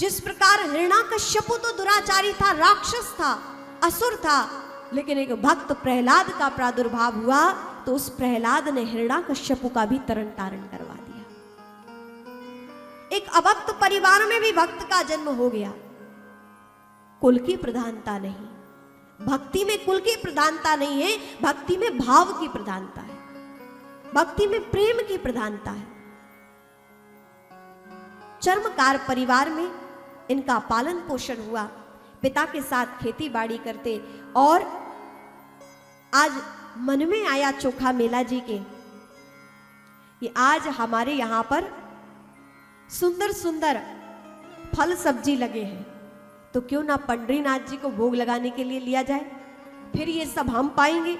जिस प्रकार हिरण्याकश्यपु तो दुराचारी था, राक्षस था, असुर था, लेकिन एक भक्त प्रहलाद का प्रादुर्भाव हुआ तो उस प्रहलाद ने हिरण्याकश्यपु का भी तरण तारण करवा दिया। एक अभक्त परिवार में भी भक्त का जन्म हो गया। कुल की प्रधानता नहीं, भक्ति में कुल की प्रधानता नहीं है, भक्ति में भाव की प्रधानता है, भक्ति में प्रेम की प्रधानता है। चर्मकार परिवार में इनका पालन पोषण हुआ, पिता के साथ खेती बाड़ी करते, और आज मन में आया चोखा मेला जी के कि आज हमारे यहां पर सुंदर सुंदर फल सब्जी लगे हैं, तो क्यों ना पंडरीनाथ जी को भोग लगाने के लिए लिया जाए, फिर ये सब हम पाएंगे।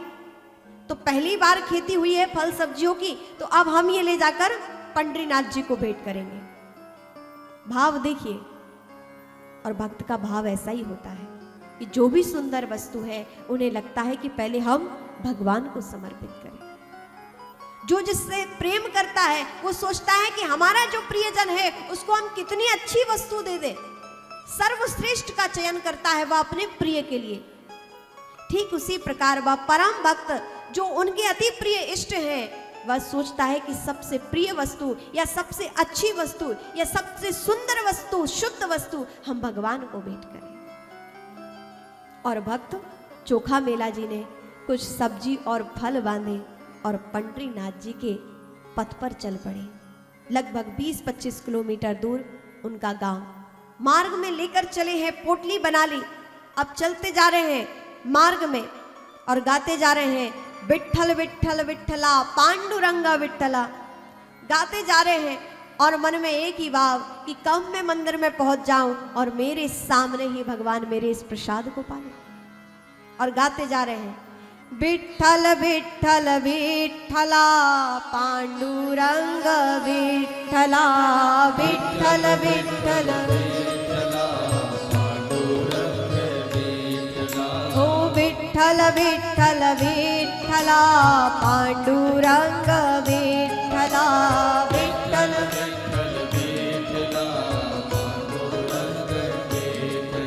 तो पहली बार खेती हुई है फल सब्जियों की, तो अब हम ये ले जाकर पंडरीनाथ जी को भेंट करेंगे। भाव देखिए, और भक्त का भाव ऐसा ही होता है कि जो भी सुंदर वस्तु है उन्हें लगता है कि पहले हम भगवान को समर्पित करें। जो जिससे प्रेम करता है वो सोचता है कि हमारा जो प्रियजन है उसको हम कितनी अच्छी वस्तु दे दें, सर्वश्रेष्ठ का चयन करता है वह अपने प्रिय के लिए। ठीक उसी प्रकार वह परम भक्त जो उनके अति प्रिय इष्ट है, वह सोचता है कि सबसे प्रिय वस्तु या सबसे अच्छी वस्तु या सबसे सुंदर वस्तु, शुद्ध वस्तु हम भगवान को भेंट करें। और भक्त चोखा मेला जी ने कुछ सब्जी और फल बांधे और पंडरीनाथ जी के पथ पर चल पड़े। लगभग 20-25 किलोमीटर दूर उनका गांव, मार्ग में लेकर चले हैं, पोटली बना ली, अब चलते जा रहे हैं मार्ग में और गाते जा रहे हैं विठ्ठल विठ्ठल विठ्ठला पांडुरंगा विठ्ठला, गाते जा रहे हैं और मन में एक ही भाव कि कब मैं मंदिर में पहुंच जाऊं और मेरे सामने ही भगवान मेरे इस प्रसाद को पाले। और गाते जा रहे हैं विठ्ठल विठ्ठल विठ्ठला पांडुरंग विठ्ठला, विठ्ठल विठ्ठल हो विठ्ठल विठ्ठल विठ्ठला पांडुरंग विठ्ठला, विठ्ठल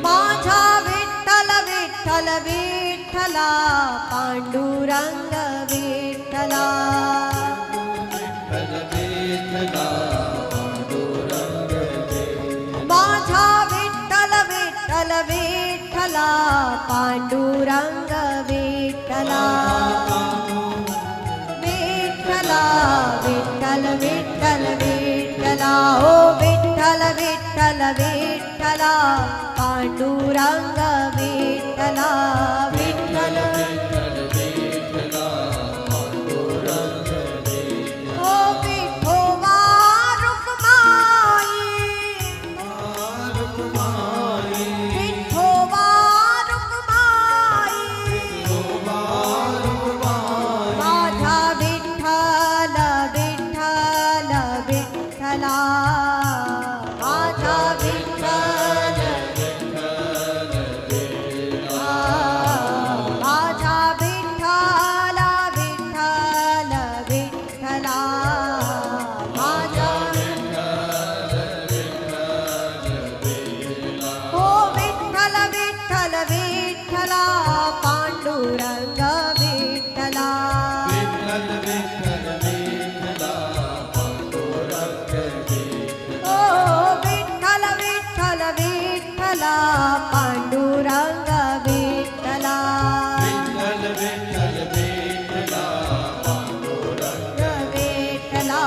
माझा विठ्ठल विठ्ठल विठ्ठला पांडुरंग विठ्ठला, माझा विठ्ठल विठ्ठल विठ्ठला पांडुरंग विठ्ठला, विठ्ठला विठ्ठल विठ्ठल विठ्ठला ओ विठ्ठल विठ्ठल विठ्ठला पांडुरंग विठ्ठला, विठ्ठल ओ विठोबा रुक्माई, विठोबा रुक्माई, माझा विठ्ठल विठ्ठल विठ्ठला, माझा विठ्ठल माझा विठ्ठल विठ्ठल विठ्ठला, माझा ओ विठ्ठल विठ्ठल विठ्ठला पांडुरंग विठ्ठला, ओ विठ्ठल विठ्ठल विठ्ठला पांडुरंग विठ्ठला, विठ्ठला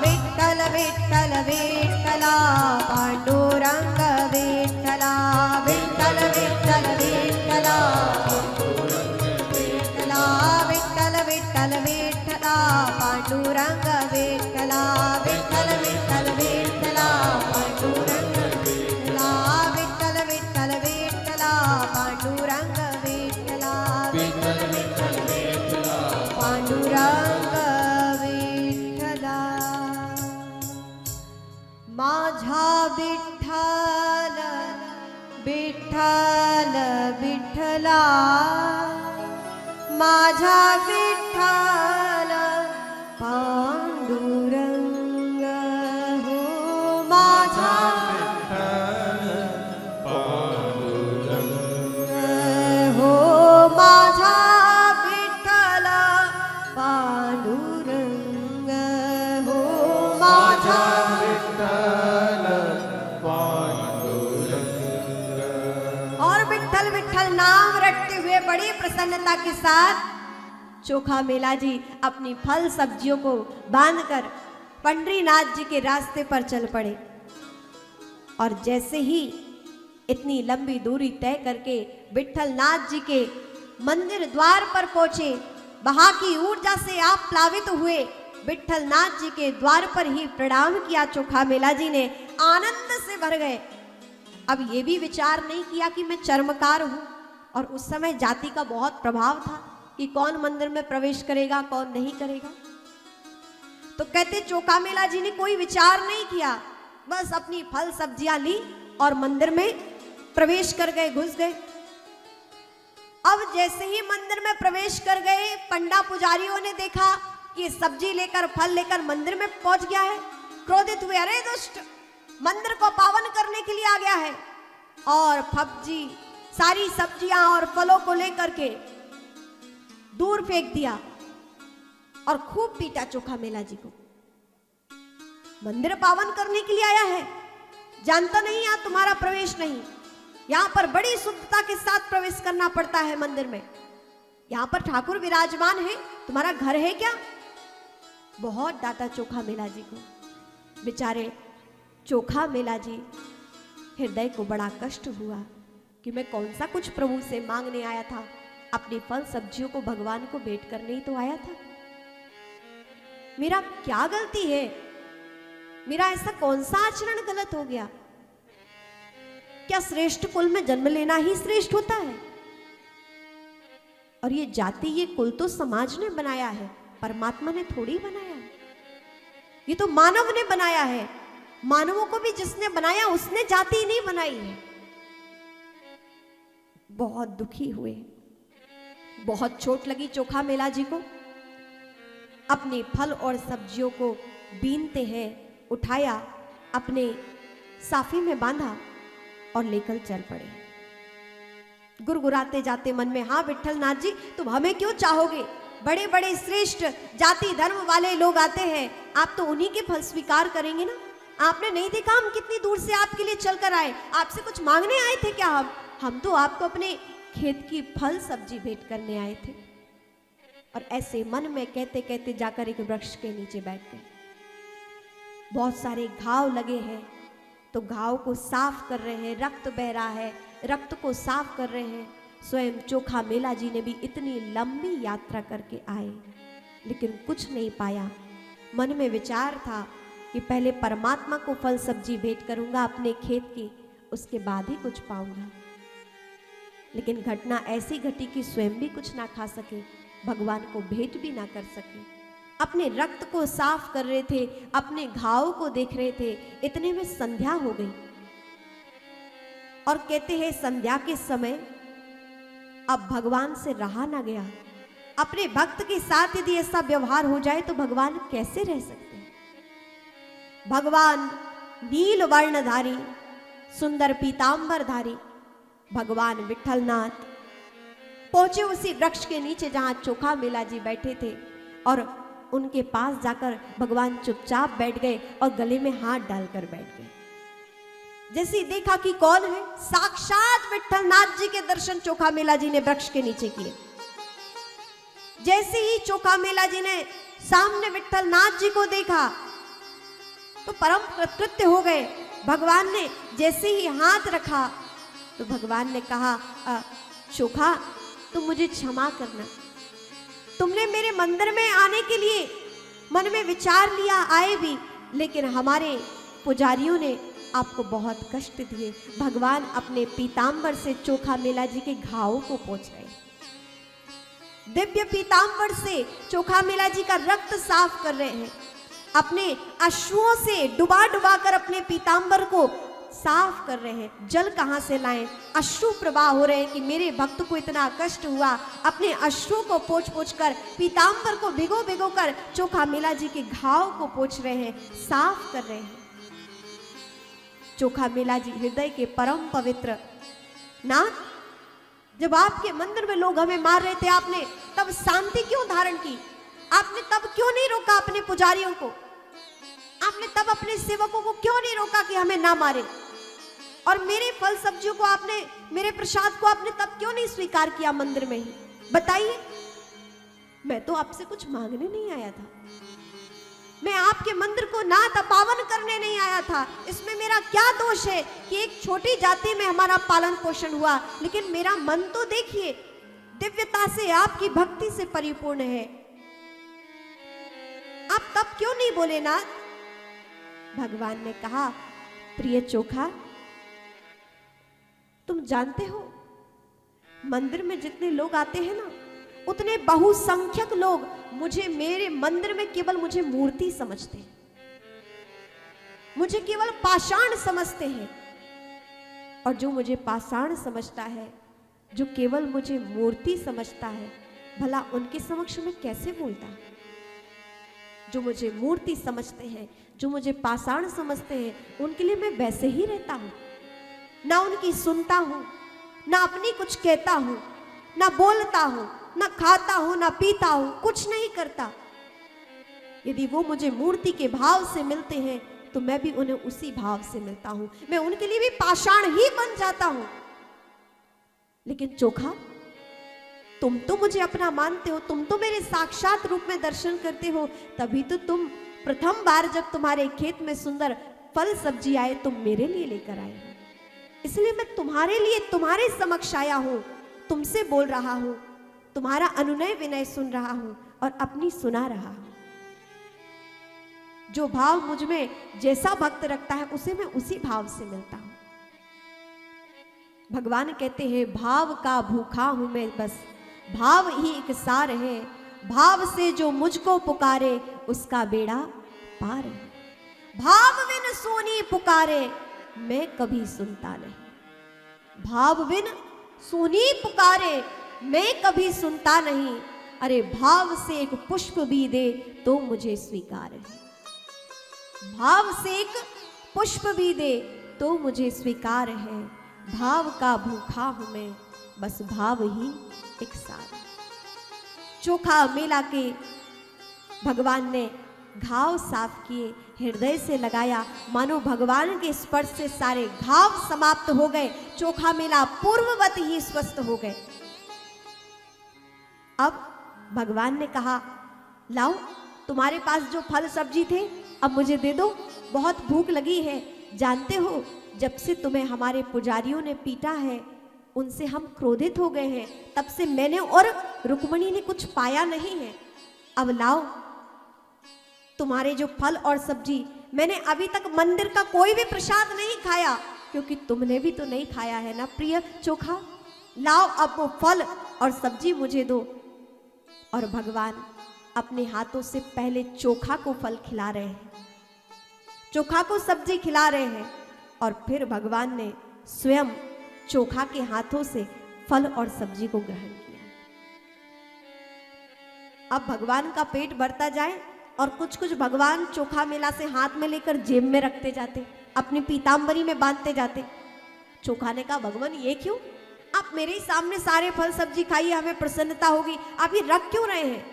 विठ्ठल विठ्ठल विठ्ठला पांडुरंग विठ्ठला, विठ्ठल विठ्ठल विठ्ठला, विठ्ठला विठ्ठल विठ्ठल विठ्ठला पांडुरंग विठ्ठला, विठ्ठल विठ्ठल विठ्ठला पांडुरंग विठ्ठला, विठ्ठल विठ्ठल विठ्ठला पांडुरंग विठ्ठला, विठ्ठल विठ्ठल विठ्ठला पांडुरंग विठ्ठला, माझा विठ्ठल विठ्ठल विठ्ठला, माझा विठ्ठल पांडुरंग हो, माझा विठ्ठल बड़े प्रसन्नता के साथ चोखा मेला जी अपनी फल सब्जियों को बांधकर पंडरीनाथ जी के रास्ते पर चल पड़े। और जैसे ही इतनी लंबी दूरी तय करके विठलनाथ जी के मंदिर द्वार पर पहुंचे, वहां की ऊर्जा से आप प्लावित हुए। विठलनाथ जी के द्वार पर ही प्रणाम किया चोखा मेला जी ने, आनंद से भर गए। अब ये भी विचार नहीं किया कि मैं चर्मकार हूं, और उस समय जाति का बहुत प्रभाव था कि कौन मंदिर में प्रवेश करेगा कौन नहीं करेगा। तो कहते चोखा मेला जी ने कोई विचार नहीं किया, बस अपनी फल सब्जियां ली और मंदिर में प्रवेश कर गए, घुस गए। अब जैसे ही मंदिर में प्रवेश कर गए, पंडा पुजारियों ने देखा कि सब्जी लेकर फल लेकर मंदिर में पहुंच गया है। क्रोधित हुए, अरे दुष्ट, मंदिर को पावन करने के लिए आ गया है। और फब्जी सारी सब्जियां और फलों को लेकर के दूर फेंक दिया और खूब पीटा चोखा मेला जी को। मंदिर पावन करने के लिए आया है, जानता नहीं यहां तुम्हारा प्रवेश नहीं, यहां पर बड़ी शुद्धता के साथ प्रवेश करना पड़ता है मंदिर में। यहां पर ठाकुर विराजमान है, तुम्हारा घर है क्या? बहुत डांटा चोखा मेला जी को। बेचारे चोखा मेला जी हृदय को बड़ा कष्ट हुआ कि मैं कौन सा कुछ प्रभु से मांगने आया था, अपनी फल सब्जियों को भगवान को भेंट करने ही तो आया था। मेरा क्या गलती है? मेरा ऐसा कौन सा आचरण गलत हो गया? क्या श्रेष्ठ कुल में जन्म लेना ही श्रेष्ठ होता है? और ये जाति, ये कुल तो समाज ने बनाया है, परमात्मा ने थोड़ी बनाया है। ये तो मानव ने बनाया है। मानवों को भी जिसने बनाया उसने जाति नहीं बनाई है। बहुत दुखी हुए, बहुत चोट लगी चोखा मेला जी को। अपने फल और सब्जियों को बीनते हैं उठाया, अपने साफी में बांधा और लेकर चल पड़े। गुरगुराते जाते मन में, हाँ विठलनाथ जी, तुम हमें क्यों चाहोगे? बड़े बड़े श्रेष्ठ जाति धर्म वाले लोग आते हैं, आप तो उन्हीं के फल स्वीकार करेंगे ना। आपने नहीं देखा हम कितनी दूर से आपके लिए चलकर आए? आपसे कुछ मांगने आए थे क्या? हम तो आपको अपने खेत की फल सब्जी भेंट करने आए थे। और ऐसे मन में कहते कहते जाकर एक वृक्ष के नीचे बैठ गए। बहुत सारे घाव लगे हैं, तो घाव को साफ कर रहे हैं, रक्त बह रहा है, रक्त को साफ कर रहे हैं। स्वयं चोखा मेला जी ने भी इतनी लंबी यात्रा करके आए, लेकिन कुछ नहीं पाया। मन में विचार था कि पहले परमात्मा को फल सब्जी भेंट करूंगा अपने खेत की, उसके बाद ही कुछ पाऊंगा। लेकिन घटना ऐसी घटी कि स्वयं भी कुछ ना खा सके, भगवान को भेंट भी ना कर सके। अपने रक्त को साफ कर रहे थे, अपने घाव को देख रहे थे, इतने में संध्या हो गई। और कहते हैं संध्या के समय अब भगवान से रहा ना गया। अपने भक्त के साथ यदि ऐसा व्यवहार हो जाए तो भगवान कैसे रह सकते हैं? भगवान नील वर्णधारी, सुंदर पीतांबरधारी भगवान विठलनाथ पहुंचे उसी वृक्ष के नीचे जहां चोखा मेला जी बैठे थे, और उनके पास जाकर भगवान चुपचाप बैठ गए और गले में हाथ डालकर बैठ गए। जैसे ही देखा कि कौन है, साक्षात विठलनाथ जी के दर्शन चोखा मेला जी ने वृक्ष के नीचे किए। जैसे ही चोखा मेला जी ने सामने विठलनाथ जी को देखा तो परम कृतकृत्य हो गए। भगवान ने जैसे ही हाथ रखा तो भगवान ने कहा, चोखा तुम मुझे क्षमा करना, तुमने मेरे मंदिर में आने के लिए मन में विचार लिया, आए भी, लेकिन हमारे पुजारियों ने आपको बहुत कष्ट दिए। भगवान अपने पीतांबर से चोखा मेला जी के घावों को पोंछ रहे, दिव्य पीतांबर से चोखा मेला जी का रक्त साफ कर रहे हैं। अपने अश्रुओं से डुबा डुबा कर अपने पीतांबर को साफ कर रहे हैं। जल कहां से लाएं? अश्रु प्रवाह हो रहे हैं कि मेरे भक्त को इतना कष्ट हुआ। अपने अश्रु को पोंछ पोंछ कर, पीतांबर को भिगो भिगो कर चोखा मेला जी के घाव को पोंछ रहे हैं, साफ कर रहे हैं। चोखा मेला जी हृदय के परम पवित्र नाथ, जब आपके मंदिर में लोग हमें मार रहे थे, आपने तब शांति क्यों धारण की? आपने तब क्यों नहीं रोका अपने पुजारियों को? आपने तब अपने सेवकों को क्यों नहीं रोका कि हमें ना मारे? और मेरे फल सब्जियों को आपने, मेरे प्रसाद को आपने तब क्यों नहीं स्वीकार किया मंदिर में ही? बताइए। मैं तो आपसे कुछ मांगने नहीं आया था, मैं आपके मंदिर को नाथ पावन करने नहीं आया था। इसमें मेरा क्या दोष है कि एक छोटी जाति में हमारा पालन पोषण हुआ, लेकिन मेरा मन तो देखिए दिव्यता से, आपकी भक्ति से परिपूर्ण है। आप तब क्यों नहीं बोले नाथ? भगवान ने कहा, प्रिय चोखा, तुम जानते हो मंदिर में जितने लोग आते हैं ना, उतने बहुसंख्यक लोग मुझे, मेरे मंदिर में केवल मुझे मूर्ति समझते हैं, मुझे केवल पाषाण समझते हैं। और जो मुझे पाषाण समझता है, जो केवल मुझे मूर्ति समझता है, भला उनके समक्ष में कैसे बोलता? जो मुझे मूर्ति समझते हैं, जो मुझे पाषाण समझते हैं, उनके लिए मैं वैसे ही रहता हूं, ना उनकी सुनता हूं, ना अपनी कुछ कहता हूं, ना बोलता हूं, ना खाता हूं, ना पीता हूं, कुछ नहीं करता। यदि वो मुझे मूर्ति के भाव से मिलते हैं तो मैं भी उन्हें उसी भाव से मिलता हूं, मैं उनके लिए भी पाषाण ही बन जाता हूं। लेकिन चोखा, तुम तो मुझे अपना मानते हो, तुम तो मेरे साक्षात रूप में दर्शन करते हो, तभी तो तुम प्रथम बार जब तुम्हारे खेत में सुंदर फल सब्जी आए, तुम मेरे लिए लेकर आए हो। इसलिए मैं तुम्हारे लिए, तुम्हारे समक्ष आया हूं, तुमसे बोल रहा हूं, तुम्हारा अनुनय विनय सुन रहा हूं और अपनी सुना रहा हूं। जो भाव मुझ में जैसा भक्त रखता है, उसे मैं उसी भाव से मिलता हूं। भगवान कहते हैं, भाव का भूखा हूं मैं, बस भाव ही एक सार है, भाव से जो मुझको पुकारे उसका बेड़ा पार है। भाव बिन सोनी पुकारे मैं कभी सुनता नहीं, भाव बिन सोनी पुकारे मैं कभी सुनता नहीं। अरे भाव से एक पुष्प भी दे तो मुझे स्वीकार है, भाव से एक पुष्प भी दे तो मुझे स्वीकार है। भाव का भूखा हूं मैं, बस भाव ही एक सार। चोखा मेला के भगवान ने घाव साफ किए, हृदय से लगाया, मानो भगवान के स्पर्श से सारे घाव समाप्त हो गए। चोखा मेला पूर्ववत ही स्वस्थ हो गए। अब भगवान ने कहा, लाओ तुम्हारे पास जो फल सब्जी थे अब मुझे दे दो, बहुत भूख लगी है। जानते हो, जब से तुम्हें हमारे पुजारियों ने पीटा है, उनसे हम क्रोधित हो गए हैं, तब से मैंने और रुक्मणी ने कुछ पाया नहीं है। अब लाओ तुम्हारे जो फल और सब्जी, मैंने अभी तक मंदिर का कोई भी प्रसाद नहीं खाया, क्योंकि तुमने भी तो नहीं खाया है ना प्रिय चोखा। लाओ अब वो फल और सब्जी मुझे दो। और भगवान अपने हाथों से पहले चोखा को फल खिला रहे हैं, चोखा को सब्जी खिला रहे हैं, और फिर भगवान ने स्वयं चोखा के हाथों से फल और सब्जी को ग्रहण किया। अब भगवान का पेट भरता जाए और कुछ कुछ भगवान चोखा मेला से हाथ में लेकर जेब में रखते जाते, अपनी पीताम्बरी में बांधते जाते। चोखा ने कहा, भगवान ये क्यों? आप मेरे ही सामने सारे फल सब्जी खाइए, हमें प्रसन्नता होगी, आप ये रख क्यों रहे हैं?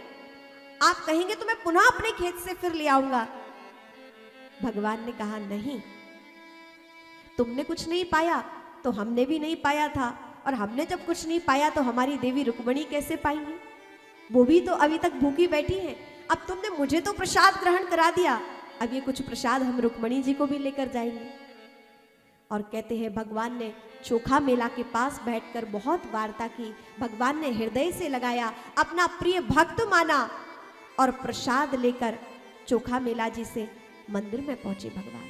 आप कहेंगे तो मैं पुनः अपने खेत से फिर ले आऊंगा। भगवान ने कहा, नहीं, तुमने कुछ नहीं पाया तो हमने भी नहीं पाया था, और हमने जब कुछ नहीं पाया तो हमारी देवी रुक्मणी कैसे पाएंगी? वो भी तो अभी तक भूखी बैठी है। अब तुमने मुझे तो प्रसाद ग्रहण करा दिया, अब ये कुछ प्रसाद हम रुक्मणी जी को भी लेकर जाएंगे। और कहते हैं भगवान ने चोखा मेला के पास बैठकर बहुत वार्ता की। भगवान ने हृदय से लगाया, अपना प्रिय भक्त माना, और प्रसाद लेकर चोखा मेला जी से मंदिर में पहुंचे भगवान।